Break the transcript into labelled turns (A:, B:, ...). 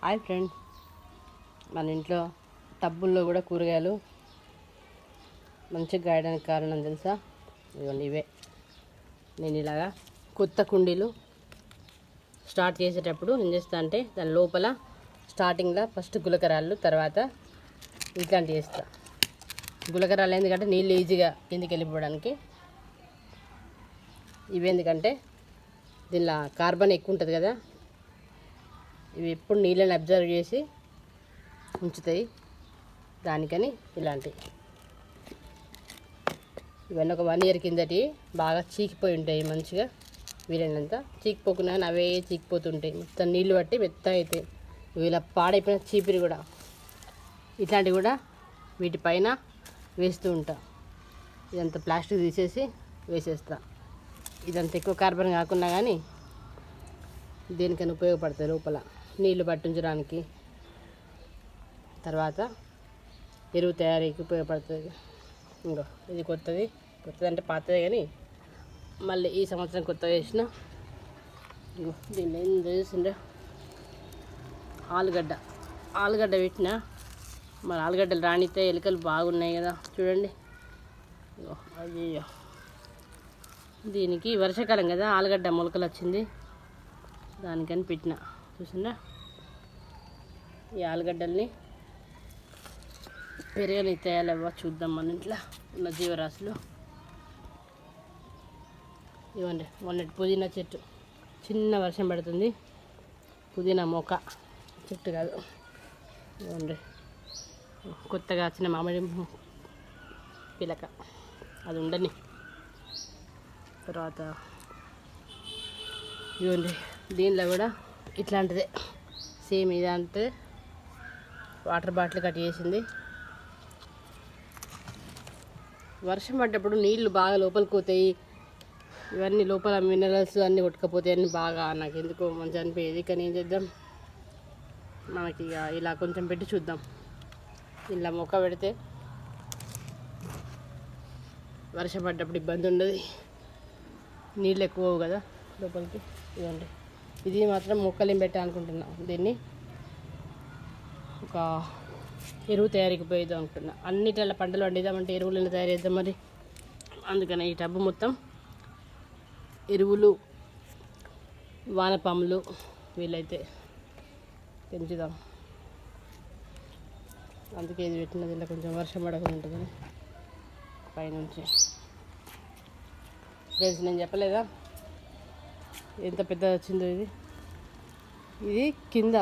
A: Hi friend, మన ఇంట్లో టబ్బుల్లో కూడా కూరగాయలు మంచిగా గాయడానికి కారణం తెలుసా? ఇవన్నీ ఇవే. నేను ఇలాగా కొత్త కుండీలు స్టార్ట్ చేసేటప్పుడు ఏం చేస్తా అంటే దాని లోపల స్టార్టింగ్లో ఫస్ట్ గులకరాళ్ళు, తర్వాత ఇట్లాంటివి వేస్తా. గులకరాళ్ళు ఎందుకంటే నీళ్ళు ఈజీగా కిందికి వెళ్ళిపోవడానికి. ఇవి ఎందుకంటే దీనిలో కార్బన్ ఎక్కువ ఉంటుంది కదా, ఇవి ఎప్పుడు నీళ్ళని అబ్జర్వ్ చేసి ఉంచుతాయి. దానికని ఇలాంటివి. ఇవన్నీ ఒక 1 year కిందటి బాగా చీకిపోయి ఉంటాయి. మంచిగా వీలైనంత చీకిపోకుండా అవే చీకిపోతుంటాయి. మొత్తం నీళ్ళు పట్టి మెత్త అవుతాయి. ఇలా పాడైపోయిన చీపిరి కూడా, ఇట్లాంటివి కూడా వీటిపైన వేస్తూ ఉంటా. ఇదంతా ప్లాస్టిక్ తీసేసి వేసేస్తా. ఇదంతా ఎక్కువ కార్బన్ కాకుండా కానీ దేనికైనా ఉపయోగపడుతుంది. లోపల నీళ్లు పట్టించడానికి, తర్వాత ఎరువు తయారీకి ఉపయోగపడుతుంది. ఇంకో ఇది కొత్తది అంటే పాతదే కానీ మళ్ళీ ఈ సంవత్సరం కొత్తగా వేసిన. ఇంకో దీన్ని ఏం చేసిండే ఆలుగడ్డ పెట్టిన. మరి ఆలుగడ్డలు రానితే ఎలుకలు బాగున్నాయి కదా, చూడండి. అయ్యో, దీనికి వర్షాకాలం కదా ఆలుగడ్డ మొలకలు వచ్చింది, దానికని పెట్టిన. చూసిందా? ఈ ఆలుగడ్డల్ని పెరగనిస్తాయాలేవో చూద్దాం. మన ఇంట్లో ఉన్న జీవరాశులు ఇవ్వండి. మొన్నటి పుదీనా చెట్టు, చిన్న వర్షం పడుతుంది, పుదీనా మొక్క చెట్టు కాదు. ఇవ్వండి, కొత్తగా వచ్చిన మామిడి పిలక, అది ఉండని. తర్వాత ఇవ్వండి, దీనిలో కూడా ఇట్లాంటిదే సేమ్. ఇదంటే వాటర్ బాటిల్ కట్ చేసింది. వర్షం పడ్డప్పుడు నీళ్ళు బాగా లోపలికి పోతాయి. ఇవన్నీ లోపల మినరల్స్ అన్నీ కొట్టుకపోతాయి. అన్నీ బాగా నాకు ఎందుకో మంచిగా అనిపించేది. కానీ ఏం చేద్దాం, మనకి ఇక ఇలా కొంచెం పెట్టి చూద్దాం. ఇలా మొక్క పెడితే వర్షం పడ్డప్పుడు ఇబ్బంది ఉండదు, నీళ్ళు ఎక్కువ కదా లోపలికి. ఇవ్వండి, ఇది మాత్రం మొక్కలేం పెట్టాలనుకుంటున్నా. దీన్ని ఒక ఎరువు తయారీకి పోయేద్దాం అనుకుంటున్నా. అన్నిట్ల పంటలు వండిద్దామంటే ఎరువులను తయారు చేద్దాం మరి. అందుకని ఈ టబ్బు మొత్తం ఎరువులు, వానపాములు వీలైతే పెంచుదాం. అందుకే ఇది పెట్టినది. ఇలా కొంచెం వర్షం పడకుండా ఉంటుందని పైనుంచి. ఫ్రెండ్స్, నేను చెప్పలేదా ఎంత పెద్దది వచ్చిందో ఇది కింద